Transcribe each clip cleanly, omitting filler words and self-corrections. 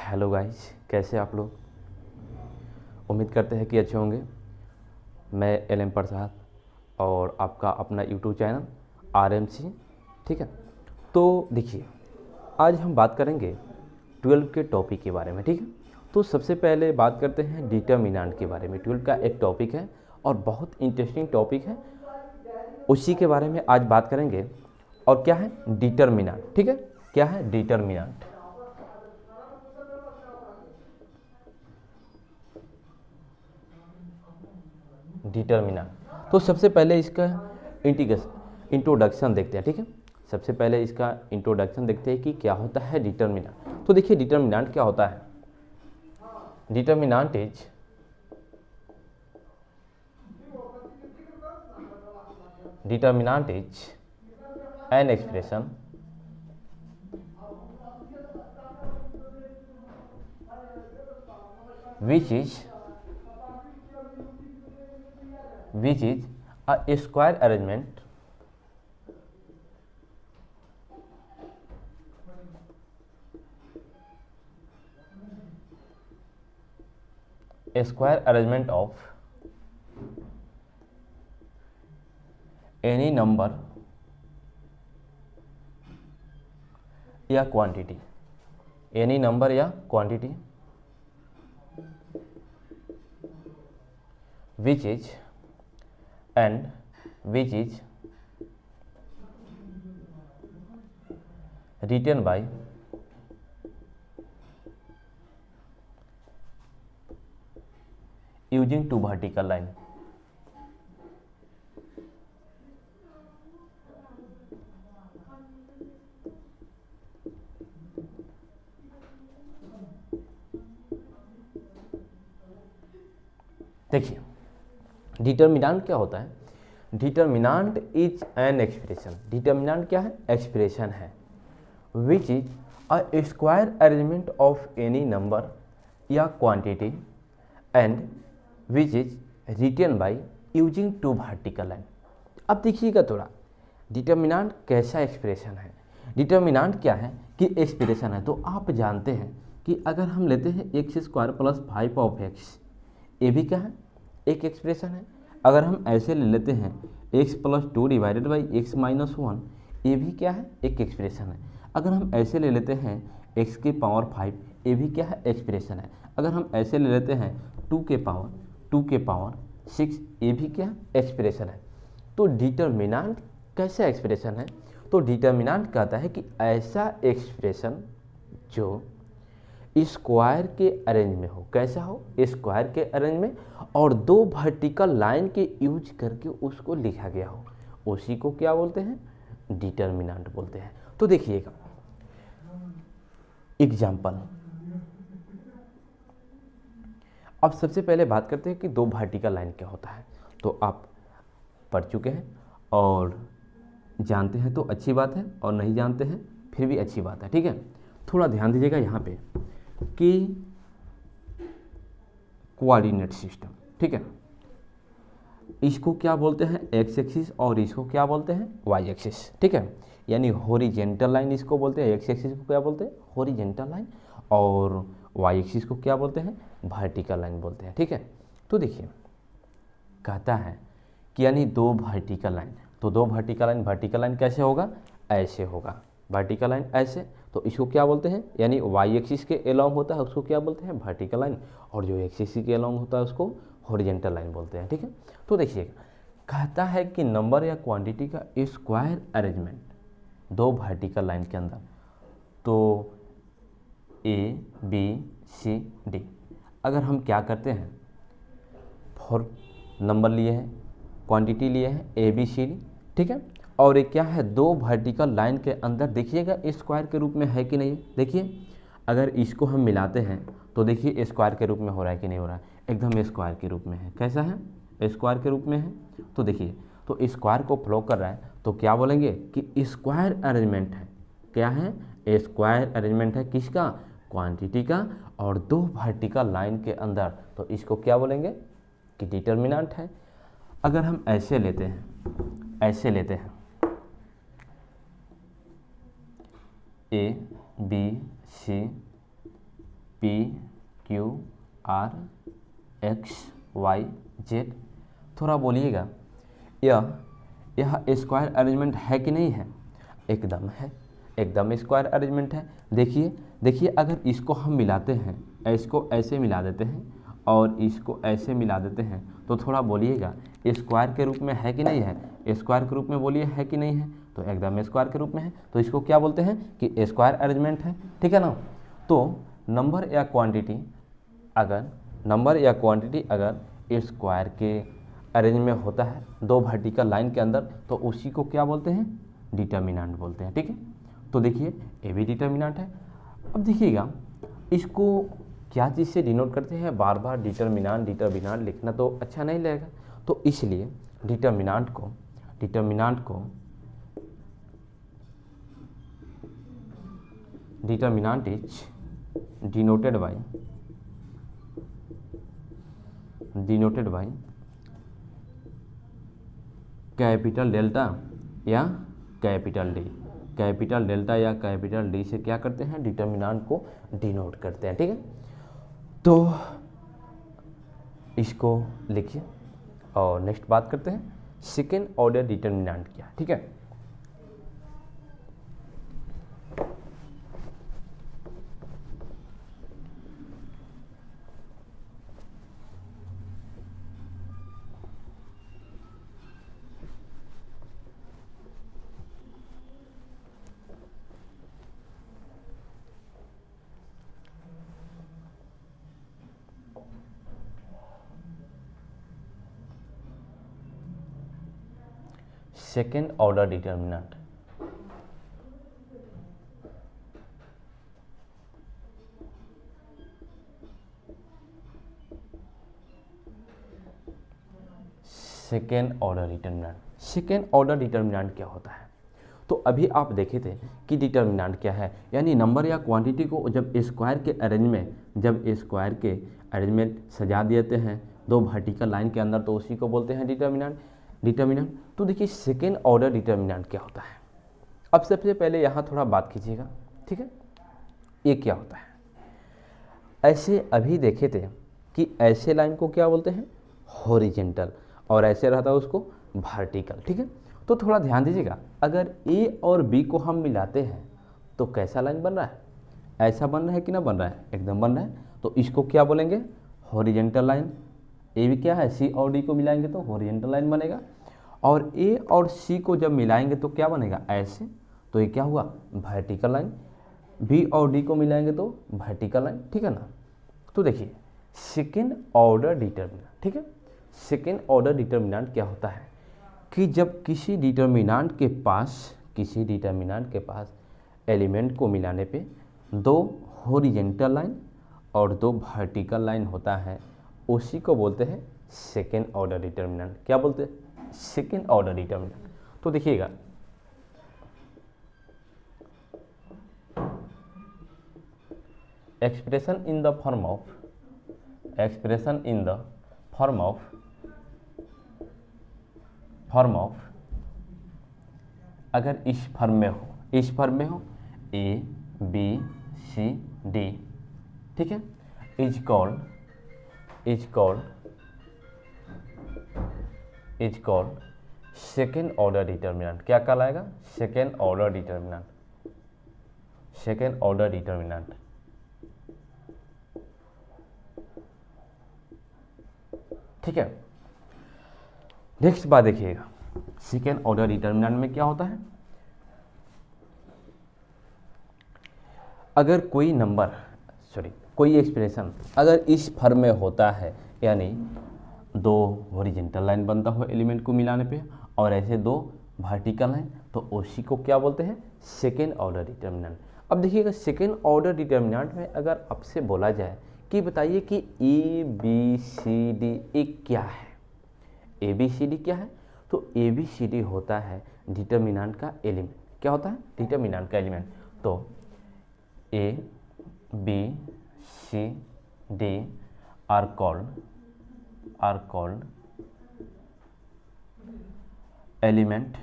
Hello guys, कैसे आप लोग। उम्मीद करते हैं कि अच्छे होंगे। मैं एल.एम. प्रसाद और आपका अपना यूट्यूब चैनल RMC, ठीक है। तो देखिए, आज हम बात करेंगे 12 के टॉपिक के बारे में, ठीक है। तो सबसे पहले बात करते हैं डिटर्मिनेंट के बारे में। 12 का एक टॉपिक है और बहुत इंटरेस्टिंग टॉपिक है, उसी के बारे में आज बात करेंगे। और क्या है डिटर्मिनेंट, ठीक है। क्या है डिटर्मिनेंट। डिटर्मिनेंट। तो सबसे पहले इसका इंट्रोडक्शन देखते हैं, ठीक है। सबसे पहले इसका इंट्रोडक्शन देखते हैं कि क्या होता है डिटर्मिनेंट। तो देखिए, डिटर्मिनेंट क्या होता है। Determinant is an expression which is a square arrangement of any number या क्वांटिटी, एनी नंबर या quantity which is written by using two vertical line। देखिए, डिटर्मिनेंट क्या होता है। Determinant is an expression. Determinant क्या है, एक्सप्रेशन है which is a square arrangement of any number या quantity and which is written by using two vertical line. अब देखिएगा थोड़ा, डिटर्मिनेंट कैसा एक्सप्रेशन है। डिटर्मिनेंट क्या है कि एक्सप्रेशन है। तो आप जानते हैं कि अगर हम लेते हैं x² + 5 ऑफ x, ये भी क्या है, एक एक्सप्रेशन है। अगर हम ऐसे ले लेते हैं x + 2 / x - 1, ये भी क्या है, एक एक्सप्रेशन है। अगर हम ऐसे ले लेते हैं x⁵, ये भी क्या है, एक्सप्रेशन है। अगर हम ऐसे ले लेते हैं 2⁵6, ये भी क्या, एक्सप्रेशन है। तो डिटर्मिनेंट कैसा एक्सप्रेशन है। तो डिटर्मिनेंट कहता है कि ऐसा एक्सप्रेशन जो स्क्वायर के अरेंज में हो। कैसा हो, स्क्वायर के अरेंज में, और दो वर्टिकल लाइन के यूज करके उसको लिखा गया हो, उसी को क्या बोलते हैं, डिटर्मिनेंट बोलते हैं। तो देखिएगा एग्जाम्पल। अब सबसे पहले बात करते हैं कि दो वर्टिकल लाइन क्या होता है। तो आप पढ़ चुके हैं और जानते हैं तो अच्छी बात है, और नहीं जानते हैं फिर भी अच्छी बात है, ठीक है। थोड़ा ध्यान दीजिएगा यहाँ पे कि कोऑर्डिनेट सिस्टम, ठीक है, इसको क्या बोलते हैं, एक्स एक्सिस, और इसको क्या बोलते हैं, वाई एक्सिस, ठीक है। यानी हॉरिजेंटल लाइन इसको बोलते हैं, एक्स एक्सिस को क्या बोलते हैं, हॉरिजेंटल लाइन, और वाई एक्सिस को क्या बोलते हैं, वर्टिकल लाइन बोलते हैं, ठीक है। तो देखिए, कहता है कि यानी दो वर्टिकल लाइन, तो दो वर्टिकल लाइन कैसे होगा, ऐसे होगा, वर्टिकल लाइन ऐसे, तो इसको क्या बोलते हैं, यानी वाई एक्सिस के अलोंग होता है उसको क्या बोलते हैं, वर्टिकल लाइन, और जो एक्स एक्सिस के अलोंग होता है उसको हॉरिजेंटल लाइन बोलते हैं, ठीक है। तो देखिएगा, कहता है कि नंबर या क्वांटिटी का स्क्वायर अरेंजमेंट दो वर्टिकल लाइन के अंदर, तो ABCD, अगर हम क्या करते हैं, फॉर नंबर लिए हैं, क्वांटिटी लिए हैं ABCD, ठीक है, और ये क्या है, दो वर्टिकल लाइन के अंदर, देखिएगा स्क्वायर के रूप में है कि नहीं। देखिए, अगर इसको हम मिलाते हैं तो देखिए स्क्वायर के रूप में हो रहा है कि नहीं हो रहा है, एकदम स्क्वायर के रूप में है। कैसा है, स्क्वायर के रूप में है। तो देखिए, तो स्क्वायर को फ्लो कर रहा है, तो क्या बोलेंगे कि स्क्वायर अरेंजमेंट है। क्या है, स्क्वायर अरेंजमेंट है किसका, क्वांटिटी का, और दो वर्टिकल लाइन के अंदर, तो इसको क्या बोलेंगे कि डिटर्मिनेंट है। अगर हम ऐसे लेते हैं A B C P Q R X Y Z। थोड़ा बोलिएगा, यह स्क्वायर अरेंजमेंट है कि नहीं है? एकदम है, एकदम स्क्वायर अरेंजमेंट है। देखिए अगर इसको हम मिलाते हैं, इसको ऐसे मिला देते हैं और इसको ऐसे मिला देते हैं, तो थोड़ा बोलिएगा स्क्वायर के रूप में है कि नहीं है? स्क्वायर के रूप में बोलिए है कि नहीं है? तो एकदम स्क्वायर के रूप में है, तो इसको क्या बोलते हैं कि स्क्वायर अरेंजमेंट है, ठीक है ना। तो नंबर या क्वांटिटी अगर स्क्वायर के अरेंज में होता है दो वर्टिकल लाइन के अंदर, तो उसी को क्या बोलते हैं? डिटर्मिनेंट बोलते हैं, ठीक है। तो देखिए ये भी डिटर्मिनेंट है। अब देखिएगा इसको क्या चीज़ से डिनोट करते हैं? बार बार डिटर्मिनेंट लिखना तो अच्छा नहीं लगेगा, तो इसलिए डिटर्मिनेंट को determinant is denoted by capital delta या कैपिटल डी। कैपिटल डेल्टा या कैपिटल डी से क्या करते हैं? डिटर्मिनेंट को डिनोट करते हैं, ठीक है। तो इसको लिखिए और नेक्स्ट बात करते हैं सेकेंड ऑर्डर डिटर्मिनेंट क्या, ठीक है। Second order determinant second order determinant क्या होता है? तो अभी आप देखे थे कि डिटर्मिनेंट क्या है, यानी नंबर या क्वांटिटी को जब स्क्वायर के अरेंजमेंट सजा देते हैं दो वर्टिकल लाइन के अंदर, तो उसी को बोलते हैं डिटर्मिनेंट। तो देखिए सेकेंड ऑर्डर डिटर्मिनेंट क्या होता है। अब सबसे पहले यहाँ थोड़ा बात कीजिएगा, ठीक है। ये क्या होता है? ऐसे अभी देखे थे कि ऐसे लाइन को क्या बोलते हैं? हॉरिजेंटल, और ऐसे रहता है उसको वर्टिकल, ठीक है। तो थोड़ा ध्यान दीजिएगा, अगर ए और बी को हम मिलाते हैं तो कैसा लाइन बन रहा है? ऐसा बन रहा है कि ना बन रहा है? एकदम बन रहा है। तो इसको क्या बोलेंगे? Horizontal line. ए भी क्या है? सी और डी को मिलाएंगे तो हॉरिजेंटल लाइन बनेगा, और ए और सी को जब मिलाएंगे तो क्या बनेगा? ऐसे, तो ये क्या हुआ? Vertical line. बी और डी को मिलाएंगे तो वर्टिकल लाइन, ठीक है ना। तो देखिए सेकेंड ऑर्डर डिटर्मिनेंट, ठीक है। सेकेंड ऑर्डर डिटर्मिनेंट क्या होता है कि जब किसी डिटर्मिनेंट के पास एलिमेंट को मिलाने पे दो हॉरिजेंटल लाइन और दो वर्टिकल लाइन होता है, उसी को बोलते हैं सेकेंड ऑर्डर डिटर्मिनेंट। क्या बोलते हैं? Second order determinant. तो देखिएगा expression in the form of अगर इस फॉर्म में हो ए बी सी डी, ठीक है, is called second order determinant. क्या कहलाएगा? Second order determinant. ठीक है। नेक्स्ट बात देखिएगा, सेकेंड ऑर्डर डिटर्मिनेंट में क्या होता है? अगर कोई एक्सप्रेशन अगर इस फॉर्म में होता है, यानी दो हॉरिजॉन्टल लाइन बनता हो एलिमेंट को मिलाने पे और ऐसे दो वर्टिकल लाइन, तो उसी को क्या बोलते हैं? Second order determinant. अब देखिएगा सेकेंड ऑर्डर डिटर्मिनेंट में अगर आपसे बोला जाए कि बताइए कि ए बी सी डी एक क्या है, ए बी सी डी क्या है, तो ए बी सी डी होता है डिटर्मिनेंट का एलिमेंट। क्या होता है? डिटर्मिनेंट का एलिमेंट। तो A B C D are called element,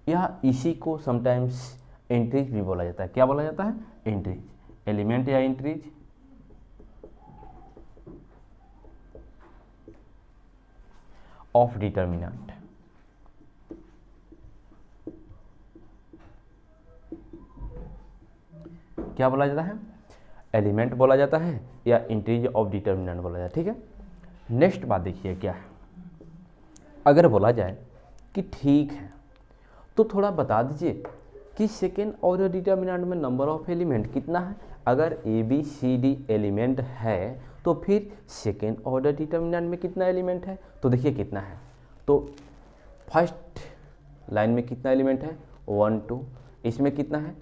या इसी को समटाइम्स एंट्रीज भी बोला जाता है। क्या बोला जाता है? एंट्रीज। एलिमेंट या इंट्रीज ऑफ डिटर्मिनेंट। क्या बोला जाता है? एलिमेंट बोला जाता है या इंटीज ऑफ डिटर्मिनेंट बोला जाता है। ठीक है, नेक्स्ट बात देखिए क्या है। अगर बोला जाए कि ठीक है तो थोड़ा बता दीजिए कि सेकेंड ऑर्डर डिटर्मिनेंट में नंबर ऑफ एलिमेंट कितना है। अगर A B C D element है तो फिर सेकेंड ऑर्डर डिटर्मिनेंट में कितना एलिमेंट है, तो देखिए कितना है। तो फर्स्ट लाइन में कितना एलिमेंट है, 1 2, इसमें कितना है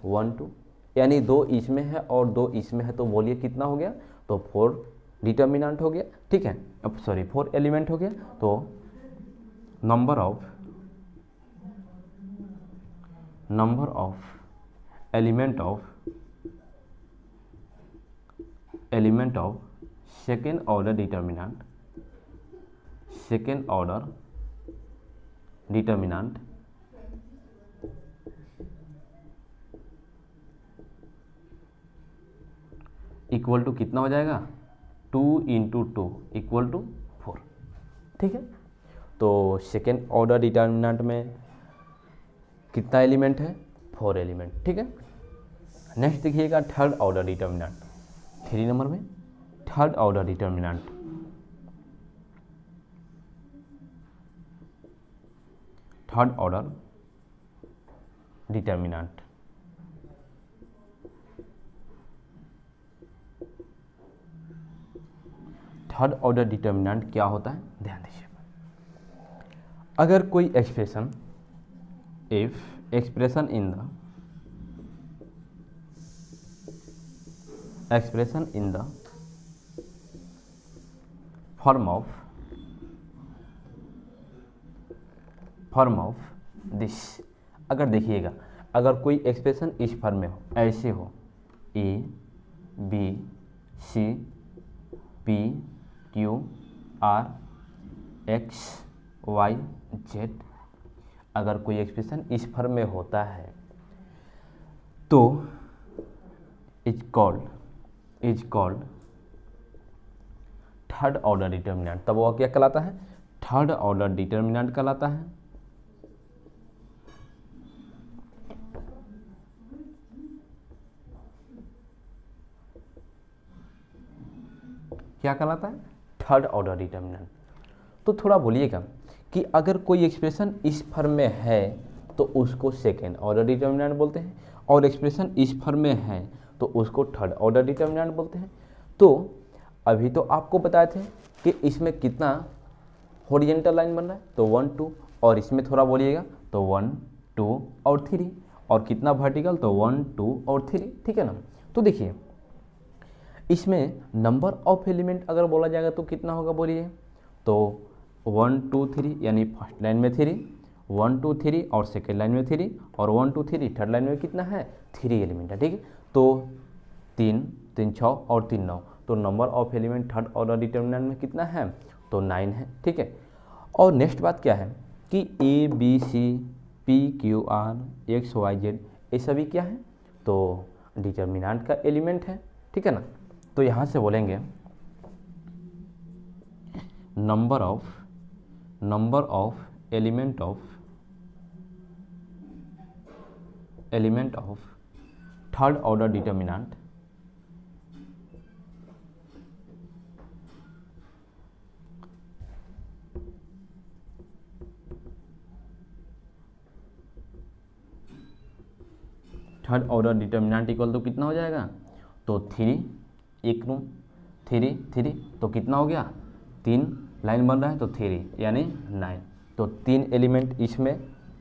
1 2, यानी 2 इसमें है और 2 इसमें है, तो बोलिए कितना हो गया, तो 4 डिटर्मिनेंट हो गया। ठीक है, अब सॉरी 4 एलिमेंट हो गया। तो number of element of second order determinant equal to कितना हो जाएगा, 2 × 2 = 4। ठीक है, तो सेकेंड ऑर्डर डिटर्मिनेंट में कितना एलिमेंट है, 4 एलिमेंट। ठीक है, नेक्स्ट देखिएगा थर्ड ऑर्डर डिटर्मिनेंट, 3 नंबर में third order determinant. Third order determinant third order determinant क्या होता है, ध्यान दीजिए। अगर कोई expression, if expression in the form of this, अगर देखिएगा अगर कोई एक्सप्रेशन इस फॉर्म में हो, ऐसे हो A B C P Q R X Y Z, अगर कोई एक्सप्रेशन इस फॉर्म में होता है तो is called third order determinant. तब वो क्या कहलाता है, थर्ड ऑर्डर डिटर्मिनेंट कहलाता है। क्या कहलाता है, थर्ड ऑर्डर डिटर्मिनेंट। तो थोड़ा बोलिएगा कि अगर कोई एक्सप्रेशन इस फॉर्म में है तो उसको सेकेंड ऑर्डर डिटर्मिनेंट बोलते हैं, और एक्सप्रेशन इस फॉर्म में है तो उसको थर्ड ऑर्डर डिटर्मिनेंट बोलते हैं। तो अभी तो आपको बताए थे कि इसमें कितना हॉरिजॉन्टल लाइन बन रहा है, तो 1 2, और इसमें थोड़ा बोलिएगा तो 1 2 और 3, और कितना वर्टिकल, तो 1 2 और 3। ठीक है ना, तो देखिए इसमें नंबर ऑफ एलिमेंट अगर बोला जाएगा तो कितना होगा बोलिए, तो 1 2 3, यानी फर्स्ट लाइन में 3, 1 2 3 और सेकेंड लाइन में 3, और 1 2 3 थर्ड लाइन में कितना है, 3 एलिमेंट है। ठीक है, तो 3 3 6 और 3 9, तो number of element third order determinant में कितना है, तो 9 है। ठीक है, और नेक्स्ट बात क्या है कि A B C P Q R X Y Z ये सभी क्या है, तो डिटर्मिनेंट का एलिमेंट है। ठीक है ना, तो यहाँ से बोलेंगे number of element of third order determinant equal तो कितना हो जाएगा, तो 3 एक रूम 3 3, तो कितना हो गया, 3 लाइन बन रहा है तो 3 यानी 9, तो 3 एलिमेंट इसमें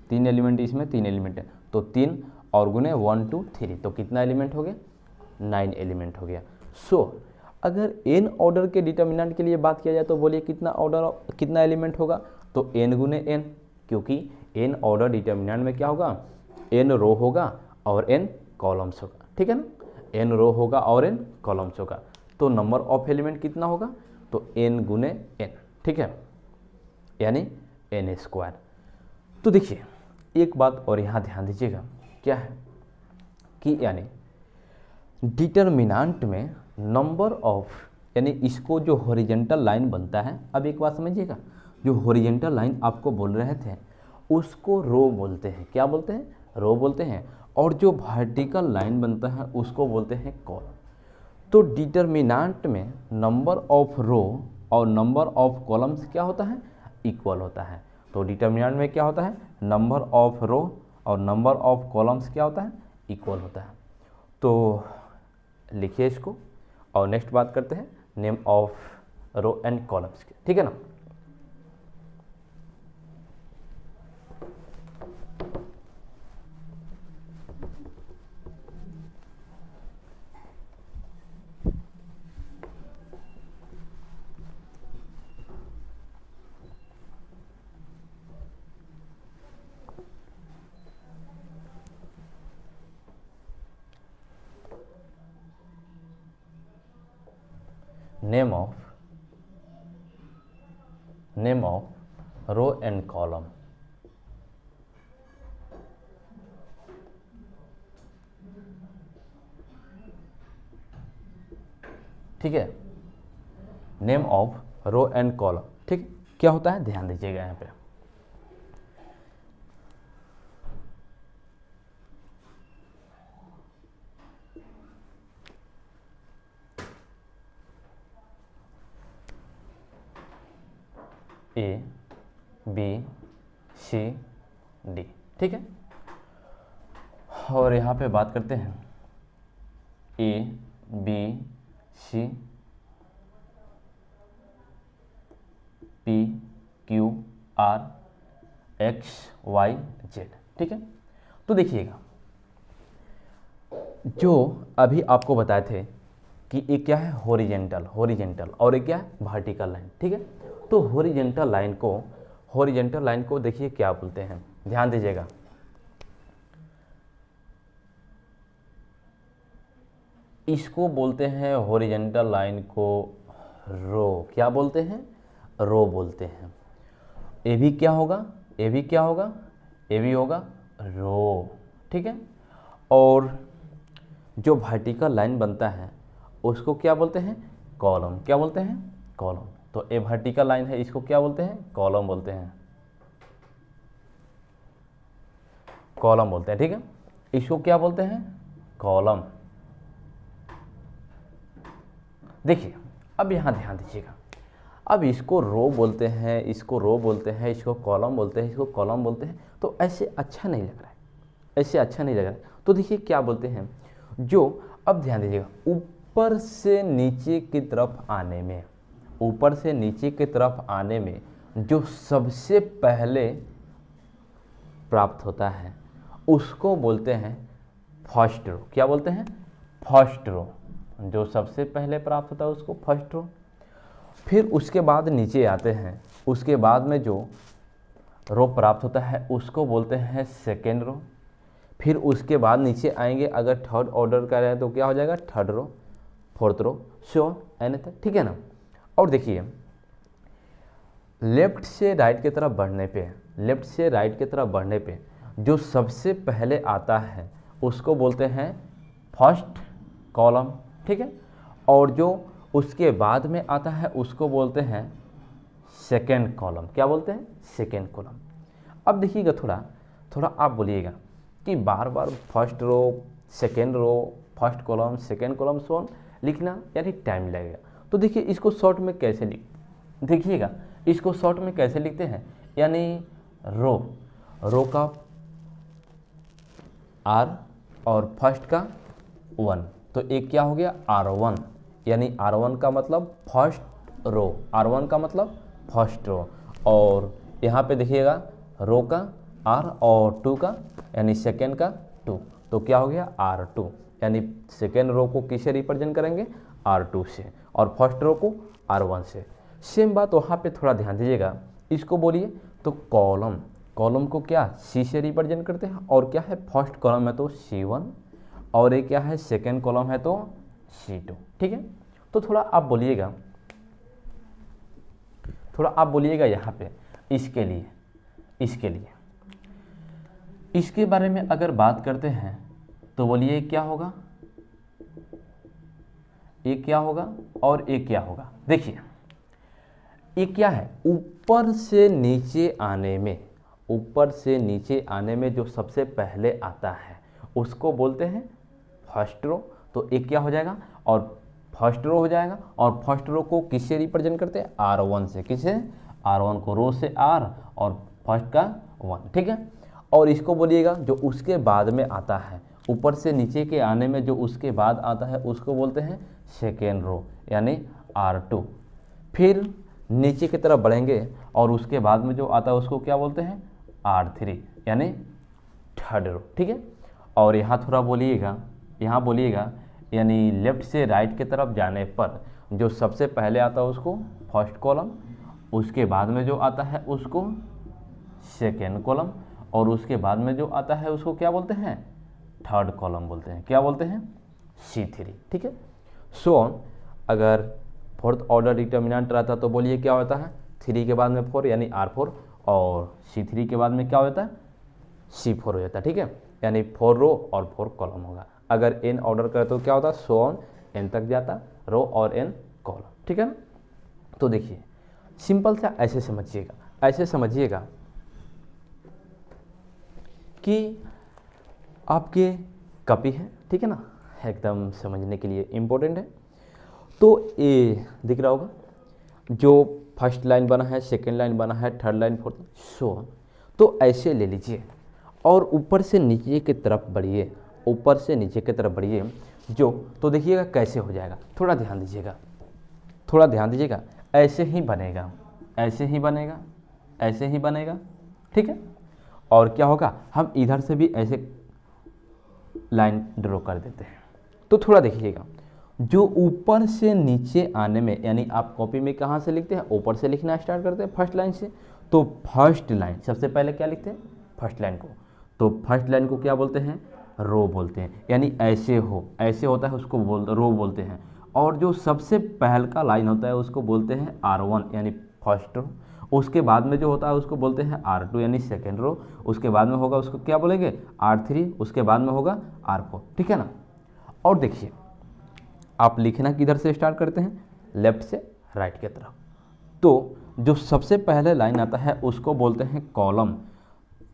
3 एलिमेंट इसमें 3 एलिमेंट है, तो 3 और गुने 1 2 3, तो कितना एलिमेंट हो गया, 9 एलिमेंट हो गया। सो अगर n ऑर्डर के डिटर्मिनेंट के लिए बात किया जाए तो बोलिए कितना एलिमेंट होगा, तो n गुने n, क्योंकि n ऑर्डर डिटर्मिनेंट में क्या होगा, n रो होगा और n कॉलम्स होगा। ठीक है ना, n रो होगा और n कॉलम्स होगा, तो नंबर ऑफ एलिमेंट कितना होगा, तो n गुने n। ठीक है, यानी n²। तो देखिए एक बात और यहाँ ध्यान दीजिएगा, क्या है कि यानी डिटर्मिनांट में नंबर ऑफ, यानी इसको जो हॉरिजेंटल लाइन बनता है, अब एक बात समझिएगा, जो हॉरिजेंटल लाइन आपको बोल रहे थे उसको रो बोलते हैं। क्या बोलते हैं? रो बोलते हैं। और जो वर्टिकल लाइन बनता है उसको बोलते हैं कॉलम। तो डिटर्मिनांट में नंबर ऑफ रो और नंबर ऑफ कॉलम्स क्या होता है? इक्वल होता है। तो डिटर्मिनेंट में क्या होता है? नंबर ऑफ रो और नंबर ऑफ कॉलम्स क्या होता है? इक्वल होता है। तो लिखिए इसको और नेक्स्ट बात करते हैं name of row and columns के, ठीक है ना। Name of row and column. ठीक है, name of row and column. ठीक, क्या होता है ध्यान दीजिएगा यहाँ पे। ए बी सी डी, ठीक है। और यहाँ पे बात करते हैं A B C P Q R X Y Z, ठीक है। तो देखिएगा, जो अभी आपको बताए थे कि एक क्या है हॉरिजेंटल और एक क्या है वर्टिकल लाइन, ठीक है। तो हॉरिजेंटल लाइन को देखिए क्या बोलते हैं, ध्यान दीजिएगा। इसको बोलते हैं हॉरिजेंटल लाइन को रो। क्या बोलते हैं? रो बोलते हैं। ए भी क्या होगा? ए भी होगा रो, ठीक है। और जो वर्टिकल लाइन बनता है उसको क्या बोलते हैं? कॉलम। क्या बोलते हैं? कॉलम। तो ए वर्टिकल लाइन है, इसको क्या बोलते हैं? कॉलम बोलते हैं, कॉलम बोलते हैं, ठीक है। इसको क्या बोलते हैं? कॉलम। देखिए, अब यहाँ ध्यान दीजिएगा, अब इसको रो बोलते हैं, इसको रो बोलते हैं, इसको कॉलम बोलते हैं, इसको कॉलम बोलते हैं, तो ऐसे अच्छा नहीं लग रहा है, ऐसे अच्छा नहीं लग रहा है। तो देखिए क्या बोलते हैं, जो अब ध्यान दीजिएगा, ऊपर से नीचे की तरफ आने में, ऊपर से नीचे की तरफ आने में जो सबसे पहले प्राप्त होता है उसको बोलते हैं फर्स्ट रो। क्या बोलते हैं? First row. जो सबसे पहले प्राप्त होता है उसको फर्स्ट रो। फिर उसके बाद नीचे आते हैं, उसके बाद में जो रो प्राप्त होता है उसको बोलते हैं सेकेंड रो। फिर उसके बाद नीचे आएंगे, अगर थर्ड ऑर्डर का रहे तो क्या हो जाएगा? थर्ड रो, फोर्थ रो, सो एन तक, ठीक है ना। और देखिए, लेफ्ट से राइट की तरफ बढ़ने पे जो सबसे पहले आता है उसको बोलते हैं फर्स्ट कॉलम, ठीक है। और जो उसके बाद में आता है उसको बोलते हैं सेकेंड कॉलम। क्या बोलते हैं? Second column. अब देखिएगा, थोड़ा आप बोलिएगा कि बार बार first row, second row, first column, second column so लिखना यानी टाइम लगेगा। तो देखिए इसको शॉर्ट में कैसे देखिएगा, इसको शॉर्ट में कैसे लिखते हैं, यानी रो का आर और फर्स्ट का 1, तो एक क्या हो गया? R1, यानी R1 का मतलब फर्स्ट रो, R1 का मतलब फर्स्ट रो। और यहाँ पे देखिएगा रो का R और 2 का यानी सेकेंड का 2, तो क्या हो गया? R2, यानी सेकेंड रो को किससे रिप्रेजेंट करेंगे? R2 से, और फर्स्ट रो को R1 से। सेम बात वहाँ पे थोड़ा ध्यान दीजिएगा, इसको बोलिए तो कॉलम को क्या C से रिप्रेजेंट करते हैं, और क्या है फर्स्ट कॉलम है तो C1, और एक क्या है सेकेंड कॉलम है तो C2, ठीक है। तो थोड़ा आप बोलिएगा यहाँ पे इसके लिए इसके बारे में अगर बात करते हैं तो बोलिए क्या होगा? ये क्या होगा और ये क्या होगा। देखिए ये क्या है, ऊपर से नीचे आने में, ऊपर से नीचे आने में जो सबसे पहले आता है उसको बोलते हैं फर्स्ट रो। तो एक क्या हो जाएगा और फर्स्ट रो हो जाएगा, और फर्स्ट रो को किससे रिप्रेजेंट करते हैं, R1 से। किसे, R1 को, रो से R और फर्स्ट का 1, ठीक है। और इसको बोलिएगा जो उसके बाद में आता है, ऊपर से नीचे के आने में जो उसके बाद आता है उसको बोलते हैं सेकेंड रो यानी R2। फिर नीचे की तरफ बढ़ेंगे और उसके बाद में जो आता है उसको क्या बोलते हैं R3 यानी थर्ड रो, ठीक है। और यहाँ थोड़ा बोलिएगा, यहाँ बोलिएगा यानी लेफ्ट से राइट की तरफ जाने पर जो सबसे पहले आता है उसको फर्स्ट कॉलम, उसके बाद में जो आता है उसको सेकेंड कॉलम, और उसके बाद में जो आता है उसको क्या बोलते हैं, थर्ड कॉलम बोलते हैं। क्या बोलते हैं, C3, ठीक है। सो अगर फोर्थ ऑर्डर डिटर्मिनेंट रहता तो बोलिए क्या होता है, 3 के बाद में 4 यानी R4, और C3 के बाद में क्या होता है, C4 हो जाता है, ठीक है। यानी 4 रो और 4 कॉलम होगा। अगर n ऑर्डर करे तो क्या होता, सो ऑन n तक जाता, रो और n कॉलम, ठीक है ना। तो देखिए सिंपल सा ऐसे समझिएगा, ऐसे समझिएगा कि आपके कॉपी है, ठीक है ना, एकदम समझने के लिए इम्पोर्टेंट है। तो ये दिख रहा होगा जो फर्स्ट लाइन बना है, सेकेंड लाइन बना है, थर्ड लाइन, फोर्थ, सो तो ऐसे ले लीजिए और ऊपर से नीचे की तरफ बढ़िए, ऊपर से नीचे की तरफ बढ़िए जो, तो देखिएगा कैसे हो जाएगा। थोड़ा ध्यान दीजिएगा, थोड़ा ध्यान दीजिएगा, ऐसे ही बनेगा, ऐसे ही बनेगा, ऐसे ही बनेगा, ठीक है। और क्या होगा, हम इधर से भी ऐसे लाइन ड्रॉ कर देते हैं। तो थोड़ा देखिएगा, जो ऊपर से नीचे आने में, यानी आप कॉपी में कहाँ से लिखते हैं, ऊपर से लिखना स्टार्ट करते हैं फर्स्ट लाइन से। तो फर्स्ट लाइन सबसे पहले क्या लिखते हैं, फर्स्ट लाइन को। तो फर्स्ट लाइन को क्या बोलते हैं, रो बोलते हैं, यानी ऐसे हो, ऐसे होता है उसको रो बोलते हैं। और जो सबसे पहल का लाइन होता है उसको बोलते हैं R1 यानी फर्स्ट रो। उसके बाद में जो होता है उसको बोलते हैं R2 यानी सेकेंड रो। उसके बाद में होगा उसको क्या बोलेंगे, R3। उसके बाद में होगा R4, ठीक है ना। और देखिए आप लिखना किधर से स्टार्ट करते हैं, लेफ्ट से राइट की तरफ। तो जो सबसे पहले लाइन आता है उसको बोलते हैं कॉलम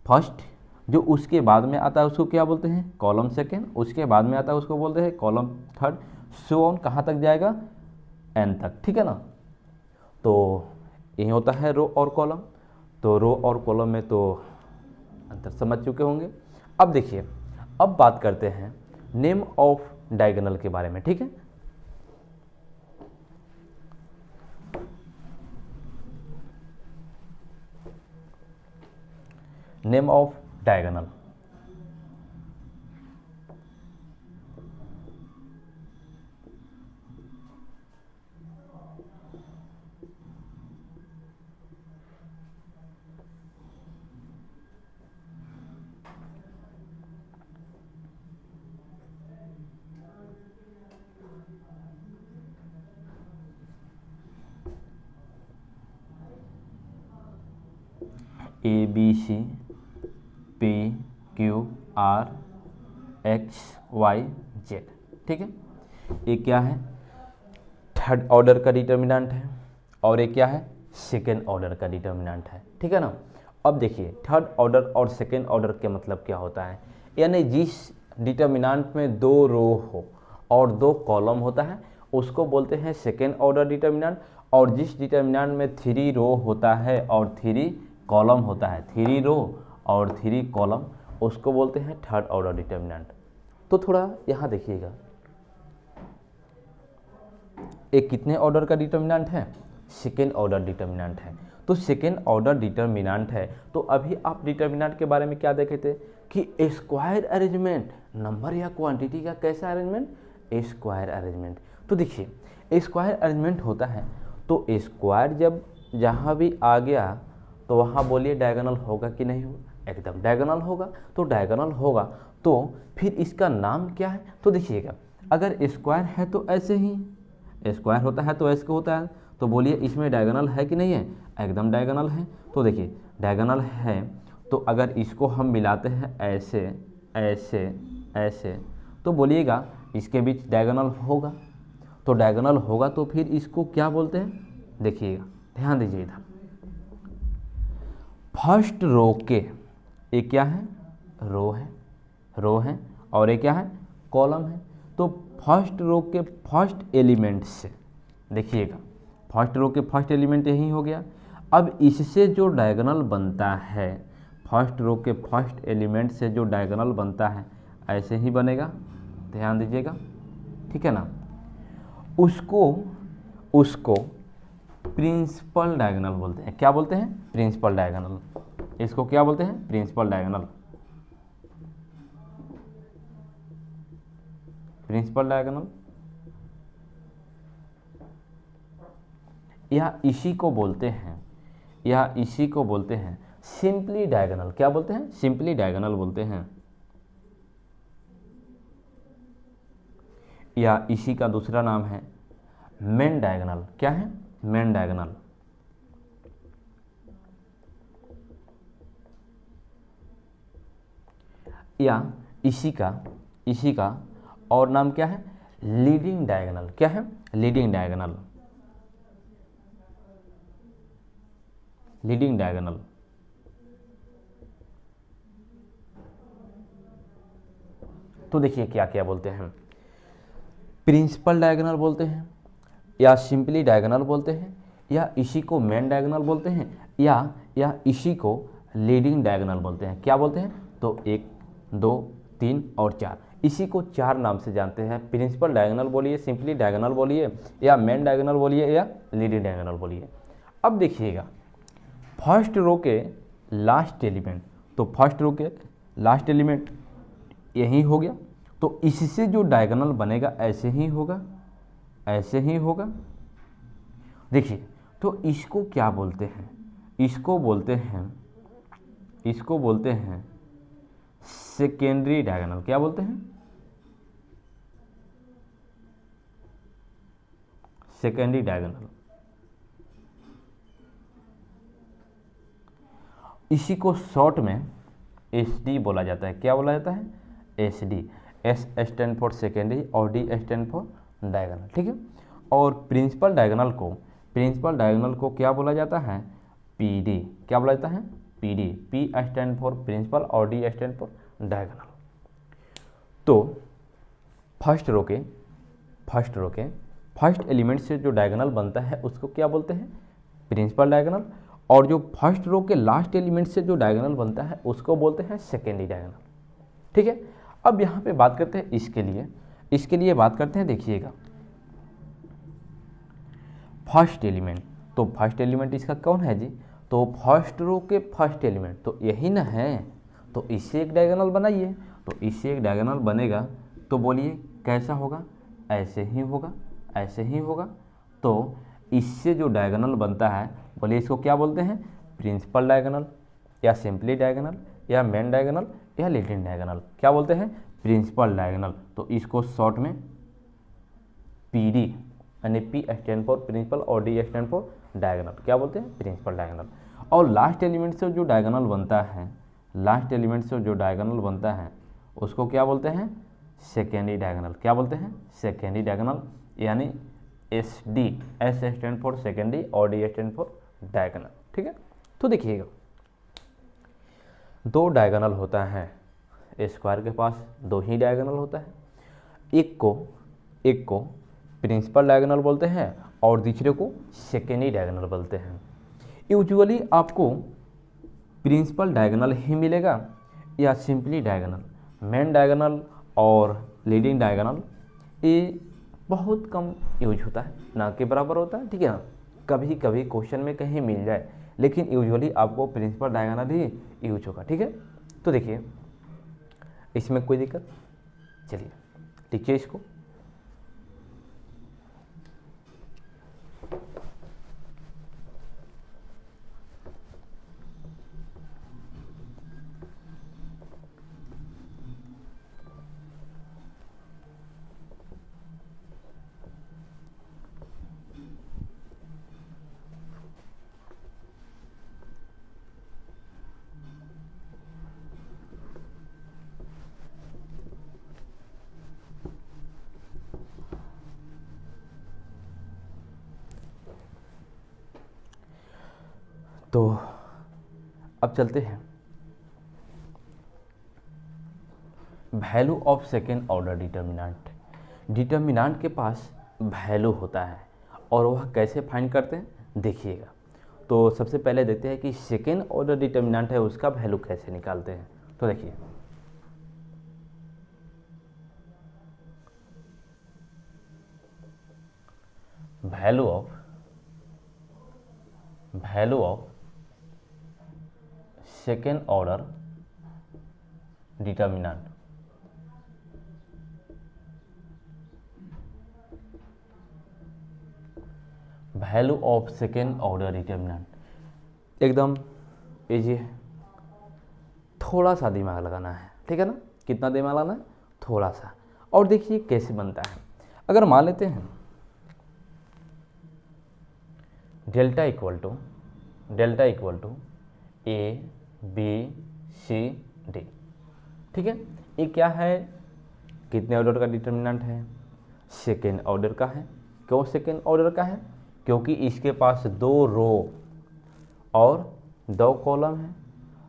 फर्स्ट, जो उसके बाद में आता है उसको क्या बोलते हैं, कॉलम सेकेंड। उसके बाद में आता है उसको बोलते हैं कॉलम थर्ड, सो ऑन कहाँ तक जाएगा, n तक, ठीक है ना। तो यही होता है रो और कॉलम। तो रो और कॉलम में तो अंतर समझ चुके होंगे। अब देखिए, अब बात करते हैं नेम ऑफ डायगोनल के बारे में, ठीक है। Name of diagonal, ABC PQRXYZ, ठीक है। ये क्या है, थर्ड ऑर्डर का डिटर्मिनेंट है, और ये क्या है, सेकेंड ऑर्डर का डिटर्मिनेंट है, ठीक है ना। अब देखिए थर्ड ऑर्डर और सेकेंड ऑर्डर के मतलब क्या होता है, यानी जिस डिटर्मिनेंट में 2 रो हो और 2 कॉलम होता है उसको बोलते हैं सेकेंड ऑर्डर डिटर्मिनेंट। और जिस डिटर्मिनेंट में 3 रो होता है और 3 कॉलम होता है, 3 रो और 3 कॉलम, उसको बोलते हैं थर्ड ऑर्डर डिटर्मिनेंट। तो थोड़ा यहाँ देखिएगा, एक कितने ऑर्डर का डिटर्मिनेंट है, सेकेंड ऑर्डर डिटर्मिनेंट है। तो सेकेंड ऑर्डर डिटर्मिनेंट है, तो अभी आप डिटर्मिनेंट के बारे में क्या देखे थे कि स्क्वायर अरेंजमेंट, नंबर या क्वांटिटी का कैसा अरेंजमेंट, स्क्वायर अरेंजमेंट। तो देखिए स्क्वायर अरेंजमेंट होता है तो स्क्वायर जब जहाँ भी आ गया तो वहाँ बोलिए डायगोनल होगा कि नहीं होगा, एकदम डायगोनल होगा। तो डायगोनल होगा तो फिर इसका नाम क्या है, तो देखिएगा अगर स्क्वायर है तो ऐसे ही, स्क्वायर होता है तो ऐसे होता है, तो बोलिए इसमें डायगोनल है कि नहीं है, एकदम डायगोनल है। तो देखिए डायगोनल है तो अगर इसको हम मिलाते हैं ऐसे ऐसे ऐसे, तो बोलिएगा इसके बीच डायगोनल होगा। तो डायगोनल होगा तो फिर इसको क्या बोलते हैं, देखिएगा ध्यान दीजिए इधर, फर्स्ट रो के, एक क्या है, रो है और एक क्या है, कॉलम है। तो फर्स्ट रो के फर्स्ट एलिमेंट से, देखिएगा फर्स्ट रो के फर्स्ट एलिमेंट यही हो गया। अब इससे जो डायगोनल बनता है, फर्स्ट रो के फर्स्ट एलिमेंट से जो डायगोनल बनता है ऐसे ही बनेगा, ध्यान दीजिएगा, ठीक है ना। उसको प्रिंसिपल डायगोनल बोलते हैं। क्या बोलते हैं, प्रिंसिपल डायगोनल। इसको क्या बोलते हैं, प्रिंसिपल डायगोनल। प्रिंसिपल डायगोनल या इसी को बोलते हैं सिंपली डायगोनल। क्या बोलते हैं, सिंपली डायगोनल बोलते हैं। या इसी का दूसरा नाम है मेन डायगोनल। क्या है, मेन डायगोनल। या इसी का और नाम क्या है, लीडिंग डायगोनल। क्या है, लीडिंग डायगोनल। Leading diagonal. तो देखिए क्या क्या बोलते हैं, प्रिंसिपल डायगोनल बोलते हैं, या सिंपली डायगोनल बोलते हैं, या इसी को मेन डायगोनल बोलते हैं, या इसी को लीडिंग डायगोनल बोलते हैं। क्या बोलते हैं, तो 1 2 3 और 4, इसी को 4 नाम से जानते हैं। प्रिंसिपल डायगोनल बोलिए, सिंपली डायगोनल बोलिए, या मेन डायगोनल बोलिए, या लीडिंग डायगोनल बोलिए। अब देखिएगा फर्स्ट रो के लास्ट एलिमेंट, तो फर्स्ट रो के लास्ट एलिमेंट यही हो गया, तो इससे जो डायगोनल बनेगा ऐसे ही होगा, ऐसे ही होगा। देखिए तो इसको क्या बोलते हैं, इसको बोलते हैं सेकेंडरी डायगोनल। क्या बोलते हैं, सेकेंडरी डायगोनल। इसी को शॉर्ट में SD बोला जाता है। क्या बोला जाता है, SD। S stand for secondary और D स्टैंड फॉर डायगोनल, ठीक है। और प्रिंसिपल डायगोनल को क्या बोला जाता है, PD। क्या बोला जाता है, PD। P stand for principal और D स्टैंड फॉर डायगोनल। तो फर्स्ट रो के फर्स्ट एलिमेंट से जो डायगोनल बनता है उसको क्या बोलते हैं, प्रिंसिपल डायगोनल। और जो फर्स्ट रो के लास्ट एलिमेंट से जो डायगोनल बनता है उसको बोलते हैं सेकेंडरी डायगोनल, ठीक है। अब यहाँ पे बात करते हैं इसके लिए बात करते हैं, देखिएगा फर्स्ट एलिमेंट। तो फर्स्ट एलिमेंट इसका कौन है जी, तो फर्स्ट रो के फर्स्ट एलिमेंट तो यही ना है, तो इससे एक डायगोनल बनाइए। तो इससे एक डायगोनल बनेगा तो बोलिए कैसा होगा, ऐसे ही होगा, ऐसे ही होगा। तो इससे जो डायगोनल बनता है बोलिए इसको क्या बोलते हैं, प्रिंसिपल डायगोनल, या सिंपली डायगोनल, या मेन डायगोनल, या लीडिंग डायगोनल। क्या बोलते हैं, प्रिंसिपल डायगोनल। तो इसको शॉर्ट में PD, यानी P स्टैंड फॉर प्रिंसिपल और D स्टैंड फॉर डायगोनल। क्या बोलते हैं, प्रिंसिपल डायगोनल। और लास्ट एलिमेंट से जो डायगोनल बनता है, उसको क्या बोलते हैं, सेकेंडरी डायगोनल। क्या बोलते हैं, सेकेंडरी डायगोनल, यानी SD। S stand for secondary और D स्टैंड फॉर डायगोनल, ठीक है। तो देखिएगा 2 डायगोनल होता है, स्क्वायर के पास 2 ही डायगोनल होता है। एक को प्रिंसिपल डायगोनल बोलते हैं और दूसरे को सेकेंडरी डायगोनल बोलते हैं। यूजुअली आपको प्रिंसिपल डायगोनल ही मिलेगा, या सिंपली डायगोनल। मेन डायगोनल और लीडिंग डायगोनल ये बहुत कम यूज होता है, ना के बराबर होता है, ठीक है ना। कभी कभी क्वेश्चन में कहीं मिल जाए, लेकिन यूजुअली आपको प्रिंसिपल डायगोनल ही यूज होगा, ठीक है। तो देखिए इसमें कोई दिक्कत, चलिए लिखिए इसको। तो अब चलते हैं value of second order determinant. Determinant के पास वैल्यू होता है और वह कैसे फाइंड करते हैं देखिएगा। तो सबसे पहले देखते हैं कि सेकेंड ऑर्डर डिटर्मिनेंट है उसका वैल्यू कैसे निकालते हैं। तो देखिए value of second order determinant, value of second order determinant एकदम इजी है, थोड़ा सा दिमाग लगाना है, ठीक है ना। कितना दिमाग लगाना है? थोड़ा सा। और देखिए कैसे बनता है। अगर मान लेते हैं delta equal to A B C D, ठीक है। ये क्या है? कितने ऑर्डर का डिटर्मिनेंट है? सेकेंड ऑर्डर का है। क्यों सेकेंड ऑर्डर का है? क्योंकि इसके पास 2 रो और 2 कॉलम है।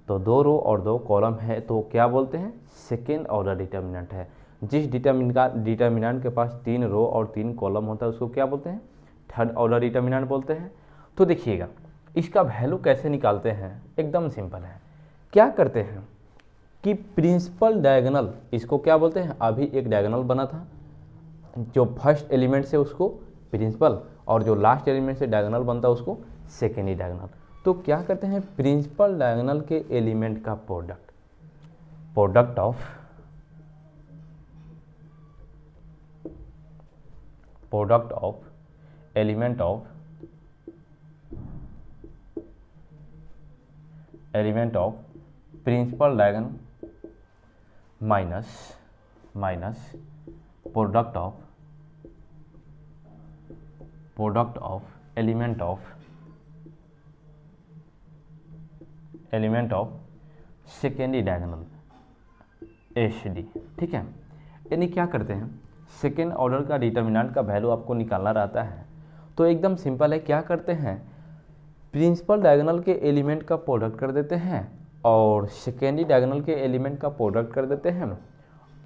तो 2 रो और 2 कॉलम है तो क्या बोलते हैं? सेकेंड ऑर्डर डिटर्मिनेंट है। जिस डिटर्मिनेंट के पास 3 रो और 3 कॉलम होता है उसको क्या बोलते हैं? थर्ड ऑर्डर डिटर्मिनेंट बोलते हैं। तो देखिएगा इसका वैल्यू कैसे निकालते हैं, एकदम सिंपल है। क्या करते हैं कि प्रिंसिपल डायगोनल, इसको क्या बोलते हैं? अभी एक डायगोनल बना था, जो फर्स्ट एलिमेंट से उसको प्रिंसिपल और जो लास्ट एलिमेंट से डायगोनल बनता है उसको सेकेंडरी डायगोनल। तो क्या करते हैं? प्रिंसिपल डायगोनल के एलिमेंट का product of element of principal diagonal minus product of element of secondary diagonal HD, ठीक है। यानी क्या करते हैं? सेकेंड ऑर्डर का डिटर्मिनेंट का वैल्यू आपको निकालना रहता है तो एकदम सिंपल है। क्या करते हैं? प्रिंसिपल डायगोनल के एलिमेंट का प्रोडक्ट कर देते हैं और सेकेंडरी डायगोनल के एलिमेंट का प्रोडक्ट कर देते हैं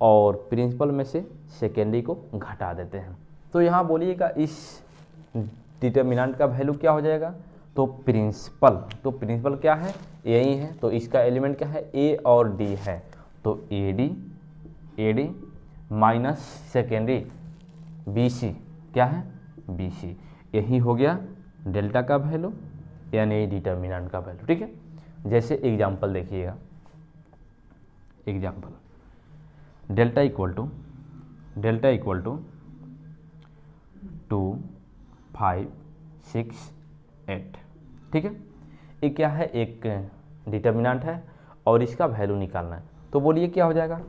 और प्रिंसिपल में से सेकेंडरी को घटा देते हैं। तो यहाँ बोलिएगा इस डिटर्मिनेंट का वैल्यू क्या हो जाएगा? तो प्रिंसिपल क्या है? यही है। तो इसका एलिमेंट क्या है? ए और डी है। तो A D minus secondary B C, क्या है? B C. यही हो गया डेल्टा का वैल्यू यानी डिटर्मिनेंट का वैल्यू, ठीक है। जैसे एग्जांपल देखिएगा, एग्जांपल डेल्टा इक्वल टू 2 5 6 8, ठीक है। ये क्या है? एक डिटर्मिनेंट है और इसका वैल्यू निकालना है। तो बोलिए क्या हो जाएगा?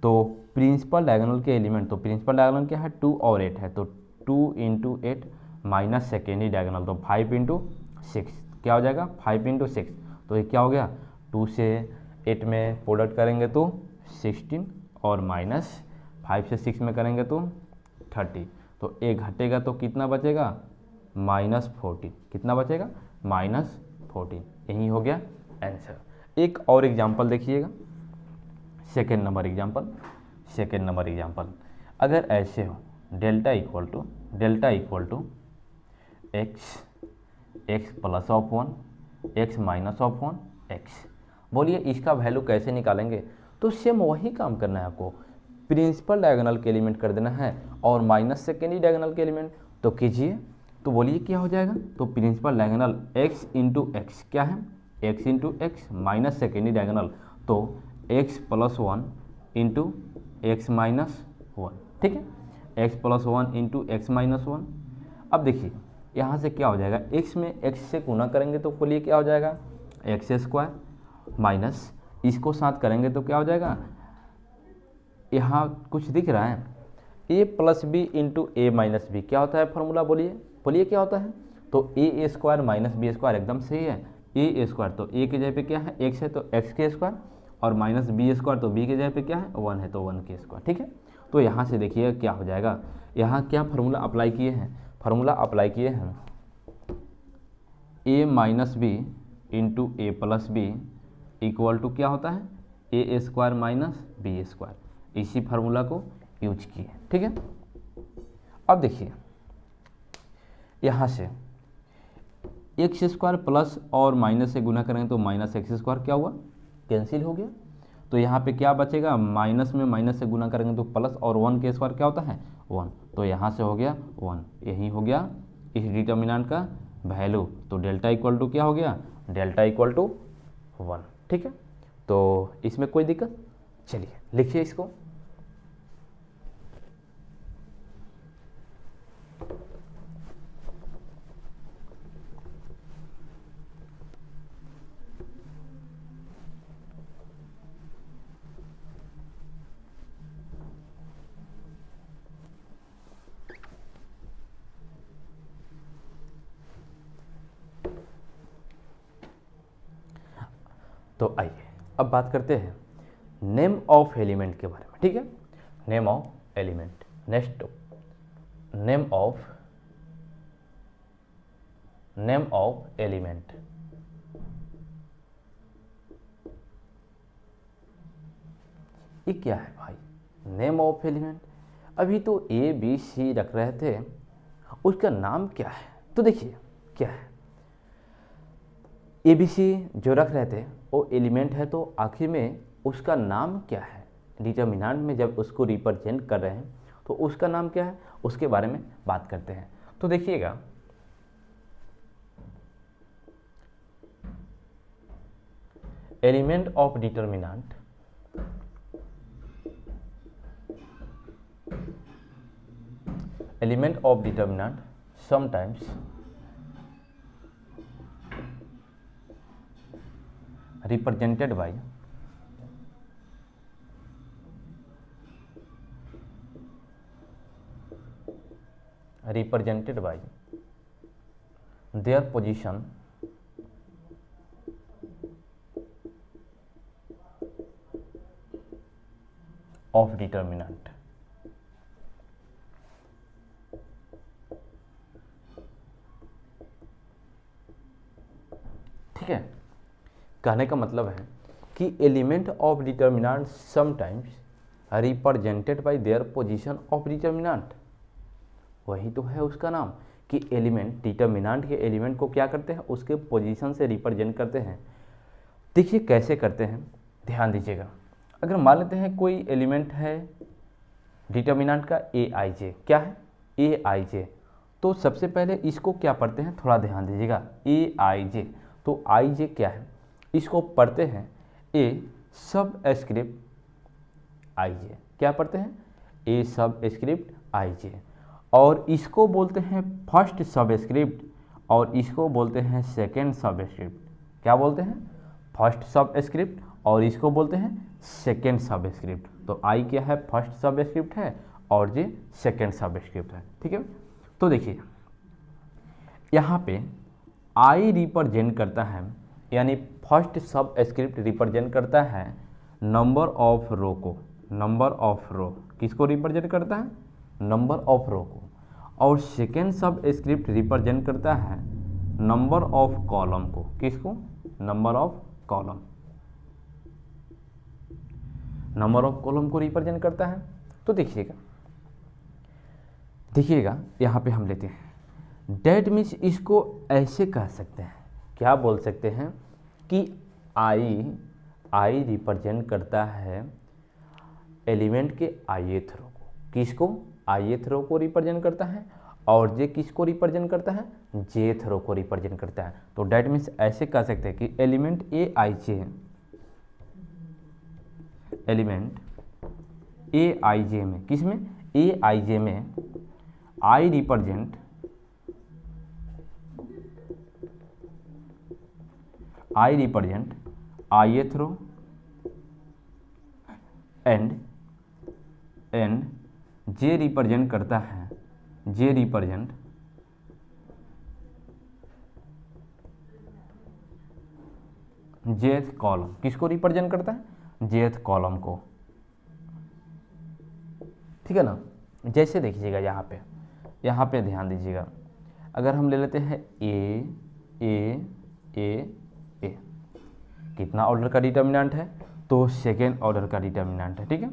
तो प्रिंसिपल डायगोनल के एलिमेंट, तो प्रिंसिपल डायगोनल क्या है? 2 और 8 है। तो 2 × 8 माइनस सेकेंडरी डायगोनल, तो 5 × 6 क्या हो जाएगा? 5 × 6। तो ये क्या हो गया? 2 से 8 में प्रोडक्ट करेंगे तो 16 और माइनस 5 से 6 में करेंगे तो 30। तो एक घटेगा तो कितना बचेगा? -14। कितना बचेगा? -14। यही हो गया आंसर। एक और एग्जांपल देखिएगा, सेकेंड नंबर एग्जांपल। अगर ऐसे हो delta equal to x plus of 1 x minus of 1 x। बोलिए इसका वैल्यू कैसे निकालेंगे? तो सेम वही काम करना है आपको, प्रिंसिपल डायगोनल के एलिमेंट कर देना है और माइनस सेकेंडरी डायगोनल के एलिमेंट। तो कीजिए, तो बोलिए क्या हो जाएगा? तो प्रिंसिपल डायगोनल x × x क्या है? x × x minus secondary diagonal तो x प्लस 1 × x माइनस 1, ठीक है। x plus 1 × x minus 1। अब देखिए यहाँ से क्या हो जाएगा? x में x से गुना करेंगे तो बोलिए क्या हो जाएगा? x² माइनस इसको साथ करेंगे तो क्या हो जाएगा? यहाँ कुछ दिख रहा है? a plus B × a minus B क्या होता है फॉर्मूला? बोलिए क्या होता है? तो a² माइनस b² एकदम सही है। a² तो a की जगह पे क्या है? x है तो x के स्क्वायर और माइनस b² तो b की जगह पे क्या है? 1 है तो 1 के स्क्वायर, ठीक है। तो यहाँ से देखिए क्या हो जाएगा? यहाँ क्या फार्मूला अप्लाई किए हैं? a minus B into A plus B equal to क्या होता है, A square minus B square. इसी फार्मूला को यूज किए, ठीक है। अब देखिए यहाँ से एक्स स्क्वायर प्लस और माइनस से गुना करेंगे तो माइनस एक्स स्क्वायर क्या हुआ, कैंसिल हो गया। तो यहाँ पे क्या बचेगा, माइनस में माइनस से गुना करेंगे तो प्लस, और 1 के स्क्वायर क्या होता है 1, तो यहाँ से हो गया 1। यही हो गया इस डिटर्मिनेंट का वैल्यू। तो डेल्टा इक्वल टू क्या हो गया, डेल्टा इक्वल टू 1, ठीक है। तो इसमें कोई दिक्कत, चलिए लिखिए इसको। तो आइए अब बात करते हैं नेम ऑफ एलिमेंट के बारे में, ठीक है। Name of element, next name of element. ये क्या है भाई, नेम ऑफ एलिमेंट। अभी तो ए बी सी रख रहे थे, उसका नाम क्या है, तो देखिए क्या है। ए बी सी जो रख रहे थे वो एलिमेंट है, तो आखिर में उसका नाम क्या है। डिटर्मिनेंट में जब उसको रिप्रेजेंट कर रहे हैं तो उसका नाम क्या है, उसके बारे में बात करते हैं। तो देखिएगा element of determinant, element of determinant sometimes represented by their position of determinant। ठीक है, कहने का मतलब है कि element of determinant sometimes represented by their position of determinant. वही तो है उसका नाम कि एलिमेंट डिटर्मिनेंट के एलिमेंट को क्या करते हैं, उसके पोजीशन से रिप्रेजेंट करते हैं। देखिए कैसे करते हैं, ध्यान दीजिएगा। अगर मान लेते हैं कोई एलिमेंट है डिटर्मिनेंट का ए आई जे, क्या है ए आई जे, तो सबसे पहले इसको क्या पढ़ते हैं, थोड़ा ध्यान दीजिएगा। ए आई जे, तो आई जे क्या है, इसको पढ़ते हैं ए सब स्क्रिप्ट आई जे। क्या पढ़ते हैं, ए सब स्क्रिप्ट आई जे, और इसको बोलते हैं फर्स्ट सब स्क्रिप्ट, और इसको बोलते हैं सेकेंड सब स्क्रिप्ट। क्या बोलते हैं, फर्स्ट सब स्क्रिप्ट, और इसको बोलते हैं सेकेंड सब स्क्रिप्ट। तो आई क्या है, फर्स्ट सब स्क्रिप्ट है, और जे सेकेंड सब स्क्रिप्ट है, ठीक है। तो देखिए यहाँ पे आई रिप्रेजेंट करता है, यानी फर्स्ट सब स्क्रिप्ट रिप्रेजेंट करता है नंबर ऑफ रो को। नंबर ऑफ रो किसको रिप्रेजेंट करता है, नंबर ऑफ रो को, और सेकेंड सब स्क्रिप्ट रिप्रेजेंट करता है नंबर ऑफ कॉलम को। किसको, number of column, number of column को रिप्रेजेंट करता है। तो देखिएगा यहाँ पे हम लेते हैं डेट मीन्स, इसको ऐसे कह सकते हैं, क्या बोल सकते हैं कि आई रिप्रेजेंट करता है एलिमेंट के ith रो को। किसको, ith रो को रिप्रेजेंट करता है, और जे किसको रिप्रेजेंट करता है, jth रो को रिप्रेजेंट करता है। तो डेट मीन्स ऐसे कह सकते हैं कि element A I J, element A I J में, किसमें, ए आई जे में I represent ith row and J represent करता है, जे रिप्रेजेंट जेथ कॉलम। किसको रिप्रेजेंट करता है, जेथ कॉलम को, ठीक है ना। जैसे देखिएगा यहाँ पे ध्यान दीजिएगा। अगर हम ले लेते हैं ए ए ए ए, कितना ऑर्डर का डिटर्मिनेंट है, तो सेकेंड ऑर्डर का डिटर्मिनेंट है। ठीक है,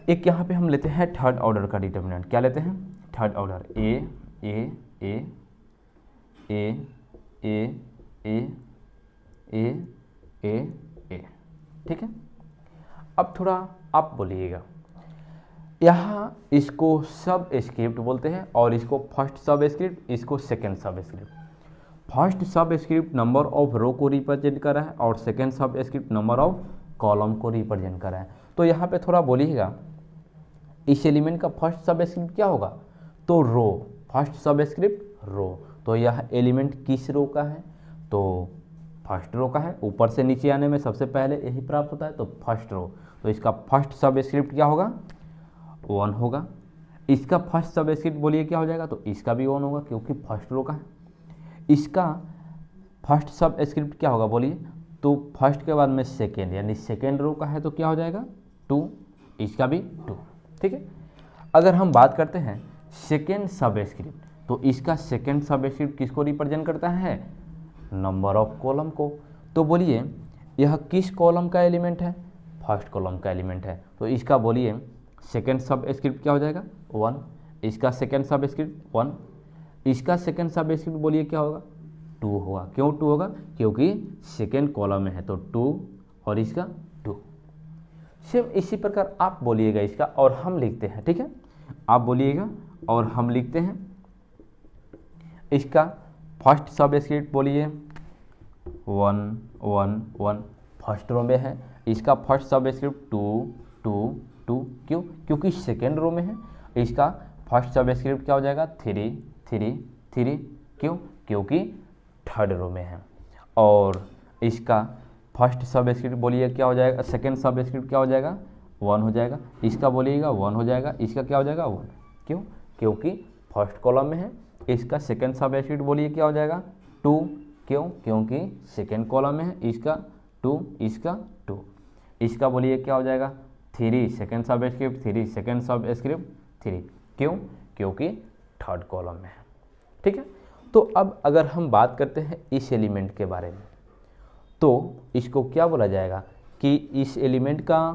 एक यहाँ पे हम लेते हैं थर्ड ऑर्डर का डिटर्मिनेंट। क्या लेते हैं? थर्ड ऑर्डर, ए ए ए ए ए ए ए ए ए। ठीक है, अब थोड़ा आप बोलिएगा, यहाँ इसको सब स्क्रिप्ट बोलते हैं और इसको फर्स्ट सब स्क्रिप्ट, इसको सेकेंड सब स्क्रिप्ट। फर्स्ट सब स्क्रिप्ट नंबर ऑफ रो को रिप्रेजेंट कर रहा है और सेकेंड सब स्क्रिप्ट नंबर ऑफ कॉलम को रिप्रेजेंट कर रहा है। तो यहाँ पे थोड़ा बोलिएगा, इस एलिमेंट का फर्स्ट सब स्क्रिप्ट क्या होगा? तो रो, फर्स्ट सब स्क्रिप्ट रो। तो यह एलिमेंट किस रो का है? तो फर्स्ट रो का है। ऊपर से नीचे आने में सबसे पहले यही प्राप्त होता है, तो फर्स्ट रो। तो इसका फर्स्ट सब स्क्रिप्ट क्या होगा? 1 होगा। इसका फर्स्ट सब स्क्रिप्ट बोलिए क्या हो जाएगा? तो इसका भी 1 होगा क्योंकि फर्स्ट रो का है। इसका फर्स्ट सब स्क्रिप्ट क्या होगा बोलिए? तो फर्स्ट के बाद में सेकेंड, यानी सेकेंड रो का है तो क्या हो जाएगा? 2। इसका भी 2। ठीक है, अगर हम बात करते हैं सेकेंड सब स्क्रिप्ट, तो इसका सेकेंड सब स्क्रिप्ट किसको रिप्रेजेंट करता है? नंबर ऑफ कॉलम को। तो बोलिए यह किस कॉलम का एलिमेंट है? फर्स्ट कॉलम का एलिमेंट है। तो इसका बोलिए सेकेंड सब स्क्रिप्ट क्या हो जाएगा? 1। इसका सेकेंड सब स्क्रिप्ट 1। इसका सेकेंड सब स्क्रिप्ट बोलिए क्या होगा? 2 होगा। क्यों 2 होगा? क्योंकि सेकेंड कॉलम में है, तो 2 और इसका 2। सेम इसी प्रकार आप बोलिएगा इसका, और हम लिखते हैं। ठीक है, आप बोलिएगा और हम लिखते हैं। इसका फर्स्ट सब स्क्रिप्ट बोलिए 1 1 1, फर्स्ट रो में है। इसका फर्स्ट सब स्क्रिप्ट 2 2 2, क्यों? क्योंकि सेकेंड रो में है। इसका फर्स्ट सब स्क्रिप्ट क्या हो जाएगा? 3 3 3, क्यों? क्योंकि थर्ड रो में है। और इसका फर्स्ट सब स्क्रिप्ट बोलिए क्या हो जाएगा? सेकेंड सब स्क्रिप्ट क्या हो जाएगा? 1 हो जाएगा। इसका बोलिएगा 1 हो जाएगा। इसका क्या हो जाएगा? 1, क्यों? क्योंकि फर्स्ट कॉलम में है। इसका सेकेंड सब स्क्रिप्ट बोलिए क्या हो जाएगा? 2, क्यों? क्योंकि सेकेंड कॉलम में है। इसका 2, इसका 2। इसका बोलिए क्या हो जाएगा? 3, सेकेंड सब स्क्रिप्ट 3, सेकेंड सब स्क्रिप्ट 3, क्यों? क्योंकि थर्ड कॉलम में है। ठीक है, तो अब अगर हम बात करते हैं इस एलिमेंट के बारे में, तो इसको क्या बोला जाएगा कि इस एलिमेंट का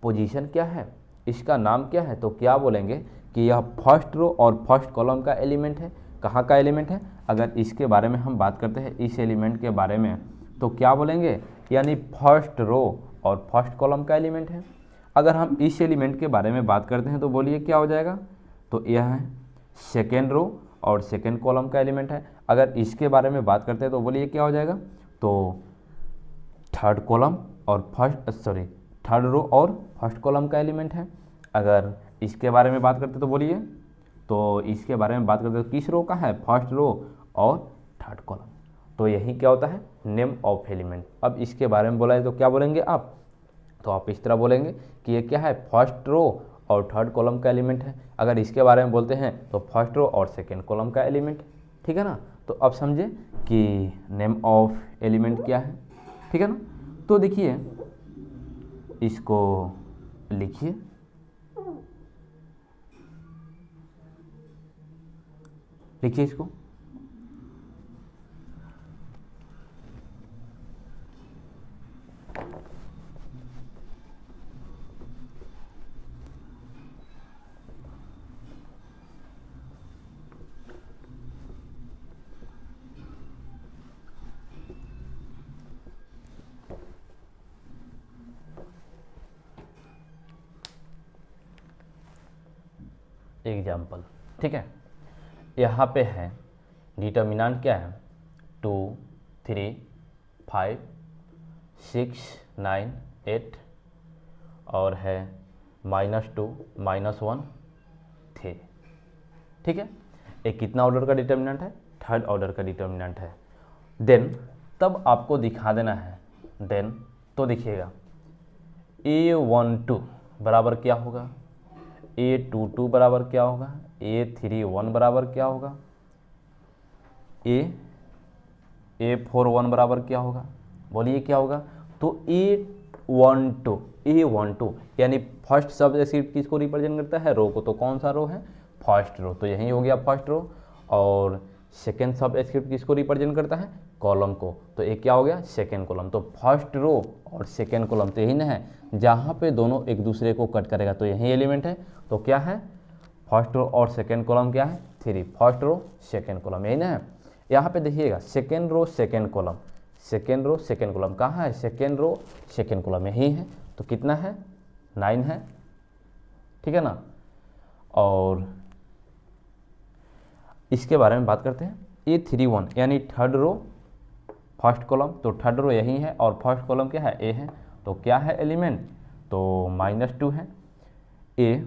पोजीशन क्या है, इसका नाम क्या है? तो क्या बोलेंगे कि यह फर्स्ट रो और फर्स्ट कॉलम का एलिमेंट है। कहाँ का एलिमेंट है? अगर इसके बारे में हम बात करते हैं, इस एलिमेंट के बारे में, तो क्या बोलेंगे? यानी फर्स्ट रो और फर्स्ट कॉलम का एलिमेंट है। अगर हम इस एलिमेंट के बारे में बात करते हैं तो बोलिए क्या हो जाएगा? तो यह है सेकेंड रो और सेकेंड कॉलम का एलिमेंट है। अगर इसके बारे में बात करते हैं तो बोलिए क्या हो जाएगा? तो थर्ड कॉलम और थर्ड रो और फर्स्ट कॉलम का एलिमेंट है। अगर इसके बारे में बात करते तो बोलिए, तो इसके बारे में बात करते तो किस रो का है? फर्स्ट रो और थर्ड कॉलम। तो यही क्या होता है? Name of element. अब इसके बारे में बोला है तो क्या बोलेंगे आप? तो आप इस तरह बोलेंगे कि ये क्या है? फर्स्ट रो और थर्ड कॉलम का एलिमेंट है। अगर इसके बारे में बोलते हैं तो फर्स्ट रो और सेकेंड कॉलम का एलिमेंट। ठीक है ना, तो अब समझे कि नेम ऑफ एलिमेंट क्या है। ठीक है ना, तो देखिए इसको लिखिए, लिखिए इसको। एग्जाम्पल, ठीक है, यहाँ पे है डिटर्मिनेंट क्या है? 2 3 5 6 9 8 और है -2 -1 3। ठीक है, एक कितना ऑर्डर का डिटर्मिनेंट है? थर्ड ऑर्डर का डिटर्मिनेंट है। देन तब आपको दिखा देना है। देन तो देखिएगा A12 बराबर क्या होगा? A22 बराबर क्या होगा? A31 बराबर क्या होगा? A41 बराबर क्या होगा? बोलिए क्या होगा? तो A12 यानी फर्स्ट सब स्क्रिप्ट किसको रिप्रेजेंट करता है? रो को। तो कौन सा रो है? First row. तो यही हो गया फर्स्ट रो। और सेकेंड सब स्क्रिप्ट किसको रिप्रेजेंट करता है? कॉलम को, तो ये क्या हो गया सेकेंड कॉलम। तो फर्स्ट रो और सेकेंड कॉलम तो यही ना है, जहाँ पे दोनों एक दूसरे को कट करेगा तो यही एलिमेंट है। तो क्या है फर्स्ट रो और सेकेंड कॉलम क्या है 3, फर्स्ट रो सेकेंड कॉलम यही ना है। यहाँ पे देखिएगा second row second column, second row second column कहाँ है, सेकेंड रो सेकेंड कॉलम यही है। तो कितना है 9 है, ठीक है ना। और इसके बारे में बात करते हैं, ये 3 1 यानी थर्ड रो फर्स्ट कॉलम, तो थर्ड रो यही है और फर्स्ट कॉलम क्या है ए है। तो क्या है एलिमेंट, तो -2 है। ए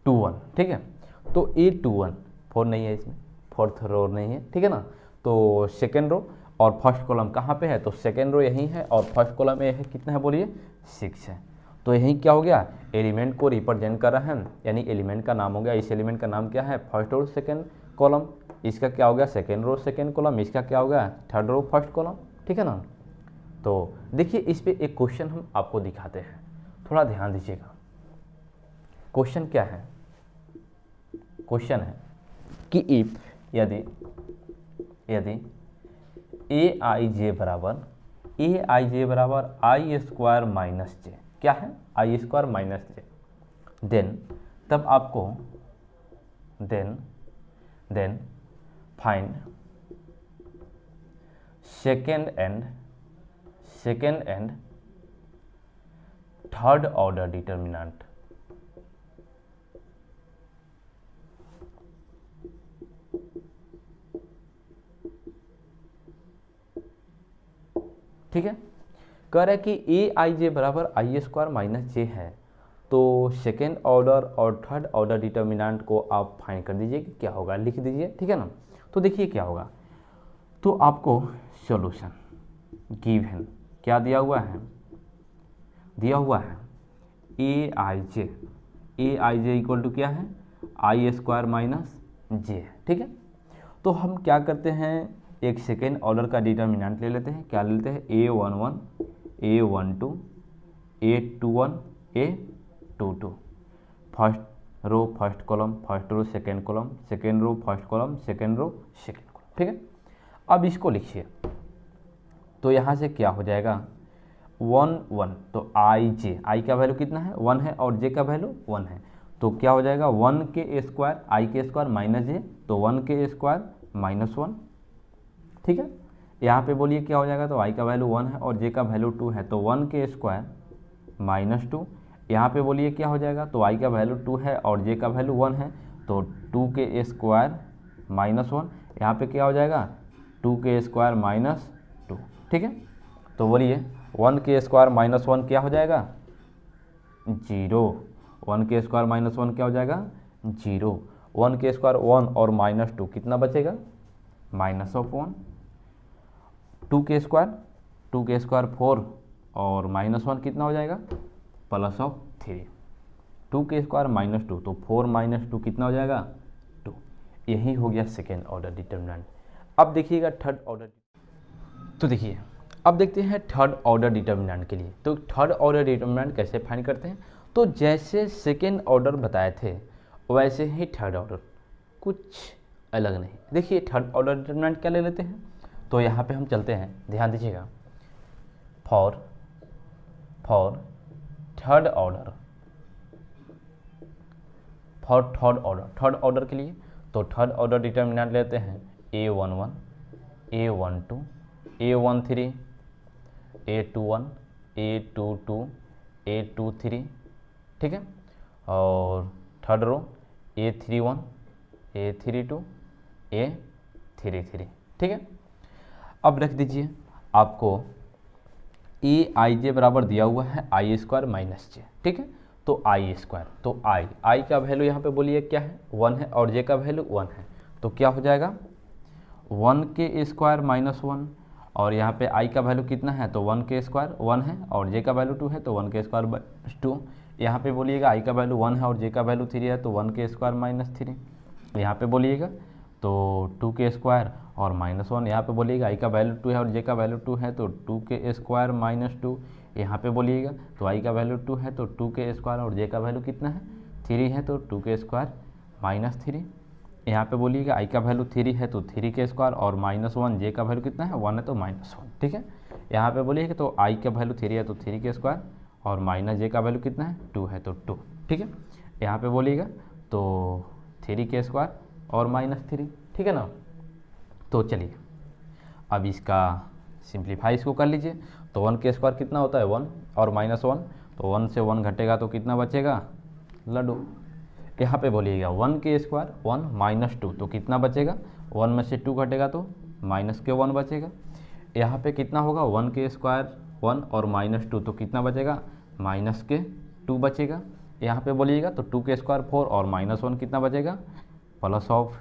2 1, ठीक है। तो A2 1 4 नहीं है, इसमें फोर्थ रो नहीं है, ठीक है ना। तो सेकेंड रो और फर्स्ट कॉलम कहाँ पे है, तो सेकेंड रो यही है और फर्स्ट कॉलम ए है, कितना है बोलिए 6 है। तो यही क्या हो गया एलिमेंट को रिप्रेजेंट कर रहा है, यानी एलिमेंट का नाम हो गया, इस एलिमेंट का नाम क्या है फर्स्ट रो सेकेंड कॉलम, इसका क्या हो गया सेकेंड रो सेकेंड कॉलम, इसका क्या हो गया थर्ड रो फर्स्ट कॉलम, ठीक है ना। तो देखिए इस पे एक क्वेश्चन हम आपको दिखाते हैं, थोड़ा ध्यान दीजिएगा। क्वेश्चन क्या है, क्वेश्चन है कि इफ यदि ए आई जे बराबर आई स्क्वायर माइनस जे, क्या है I square minus J, then तब आपको then find second and third order determinant. ठीक है, कह रहा है कि ए आई जे बराबर आई स्क्वायर माइनस जे है, तो सेकेंड ऑर्डर और थर्ड ऑर्डर डिटर्मिनेंट को आप फाइंड कर दीजिए कि क्या होगा, लिख दीजिए, ठीक है ना। तो देखिए क्या होगा, तो आपको सॉल्यूशन गिवन क्या दिया हुआ है ए आई जे इक्वल टू क्या है आई स्क्वायर माइनस जे, ठीक है। तो हम क्या करते हैं, एक सेकेंड ऑर्डर का डिटर्मिनेंट ले लेते हैं, क्या ले लेते हैं A11 A12 A21 A22, first row first column, first row second column, second row first column, second row second column, ठीक है। अब इसको लिखिए, तो यहाँ से क्या हो जाएगा 1 1, तो आई का वैल्यू कितना है 1 है और जे का वैल्यू 1 है, तो क्या हो जाएगा 1 के स्क्वायर आई के स्क्वायर माइनस जे, तो 1 के स्क्वायर -1, ठीक है। यहाँ पे बोलिए क्या हो जाएगा, तो आई का वैल्यू 1 है और जे का वैल्यू 2 है, तो 1 के स्क्वायर -2, यहाँ पे बोलिए क्या हो जाएगा, तो आई का वैल्यू 2 है और जे का वैल्यू 1 है, तो 2 के स्क्वायर -1, यहाँ पे क्या हो जाएगा 2 के स्क्वायर -2, ठीक है। तो बोलिए 1 के स्क्वायर -1 क्या हो जाएगा 0, 1 के स्क्वायर -1 क्या हो जाएगा 0, 1 के स्क्वायर 1 और -2 कितना बचेगा -1, 2 के स्क्वायर 4 और -1 कितना हो जाएगा +3, 2 के स्क्वायर -2, तो 4 - 2 कितना हो जाएगा 2, यही हो गया सेकेंड ऑर्डर डिटर्मिनेंट। अब देखिएगा थर्ड ऑर्डर, तो देखिए अब देखते हैं थर्ड ऑर्डर डिटर्मिनेंट के लिए। तो थर्ड ऑर्डर डिटर्मिनेंट कैसे फाइंड करते हैं, तो जैसे सेकेंड ऑर्डर बताए थे वैसे ही थर्ड ऑर्डर, कुछ अलग नहीं। देखिए थर्ड ऑर्डर डिटर्मिनेंट क्या ले लेते हैं, तो यहाँ पे हम चलते हैं, ध्यान दीजिएगा, for third order, third order के लिए, तो थर्ड ऑर्डर डिटर्मिनेंट लेते हैं A11 A12 A13 A21 A22 A23, ठीक है। और third row A31 A32 A33, ठीक है। अब रख दीजिए, आपको ए आई जे बराबर दिया हुआ है आई स्क्वायर माइनस जे, ठीक है। तो आई स्क्वायर, तो आई का वैल्यू यहाँ पे बोलिए क्या है 1 है और जे का वैल्यू 1 है, तो क्या हो जाएगा 1 के स्क्वायर -1, और यहाँ पे आई का वैल्यू कितना है, तो 1 के स्क्वायर 1 है और जे का वैल्यू 2 है, तो 1 के स्क्वायर 2, यहाँ पे बोलिएगा आई का वैल्यू 1 है और जे का वैल्यू 3 है, तो 1 के स्क्वायर -3, यहाँ पे बोलिएगा तो 2 के स्क्वायर और -1, यहाँ पे बोलिएगा आई का वैल्यू 2 है और जे का वैल्यू 2 है, तो 2 के स्क्वायर -2, यहाँ पे बोलिएगा तो आई का वैल्यू 2 है, तो 2 के स्क्वायर और जे का वैल्यू कितना है 3 है, तो 2 के स्क्वायर -3, यहाँ पे बोलिएगा आई का वैल्यू 3 है तो 3 के स्क्वायर, और -1 जे का वैल्यू कितना है 1 है तो -1, ठीक है। यहाँ पे बोलिएगा तो आई का वैल्यू 3 है तो 3 के स्क्वायर, और माइनस जे का वैल्यू कितना है 2 है तो 2, ठीक है। यहाँ पे बोलिएगा तो 3 के स्क्वायर और -3, ठीक है ना। तो चलिए अब इसका सिंप्लीफाई इसको कर लीजिए। तो 1 के स्क्वायर कितना होता है 1, और -1, तो 1 से 1 घटेगा तो कितना बचेगा लड्डू। यहाँ पे बोलिएगा 1 के स्क्वायर 1 -2 तो कितना बचेगा, 1 में से 2 घटेगा तो -1 बचेगा। यहाँ पे कितना होगा 1 के स्क्वायर 1 और -2 तो कितना बचेगा -2 बचेगा। यहाँ पे बोलिएगा तो 2 के स्क्वायर 4 और -1 कितना बचेगा प्लस ऑफ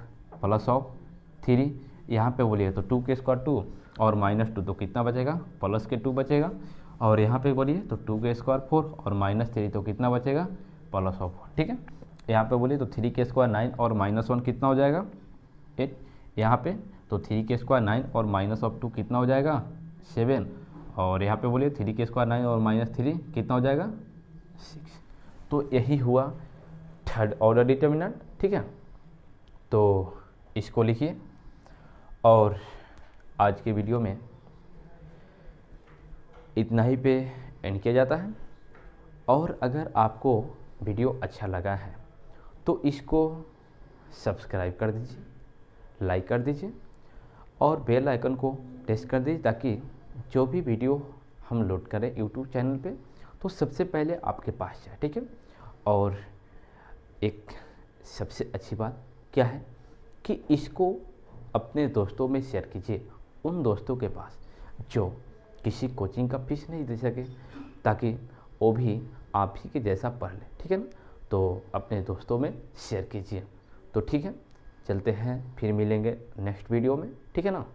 3। यहाँ पे बोलिए तो 2 के स्क्वायर 2 और -2 तो कितना बचेगा +2 बचेगा। और यहाँ पे बोलिए तो 2 के स्क्वायर 4 और -3 तो कितना बचेगा +1, ठीक है। यहाँ पे बोलिए तो 3 के स्क्वायर 9 और -1 कितना हो जाएगा 8। यहाँ पे तो 3 के स्क्वायर 9 और -2 कितना हो जाएगा 7। और यहाँ पे बोलिए 3 के स्क्वायर 9 और -3 कितना हो जाएगा 6। तो यही हुआ थर्ड ऑर्डर डिटर्मिनेंट, ठीक है। तो इसको लिखिए, और आज के वीडियो में इतना ही पे एंड किया जाता है। और अगर आपको वीडियो अच्छा लगा है तो इसको सब्सक्राइब कर दीजिए, लाइक कर दीजिए और बेल आइकन को प्रेस कर दीजिए, ताकि जो भी वीडियो हम लोड करें यूट्यूब चैनल पे तो सबसे पहले आपके पास जाए, ठीक है। और एक सबसे अच्छी बात क्या है कि इसको अपने दोस्तों में शेयर कीजिए, उन दोस्तों के पास जो किसी कोचिंग का फीस नहीं दे सके, ताकि वो भी आप ही के जैसा पढ़ ले, ठीक है ना। तो अपने दोस्तों में शेयर कीजिए। तो ठीक है, चलते हैं, फिर मिलेंगे नेक्स्ट वीडियो में, ठीक है ना।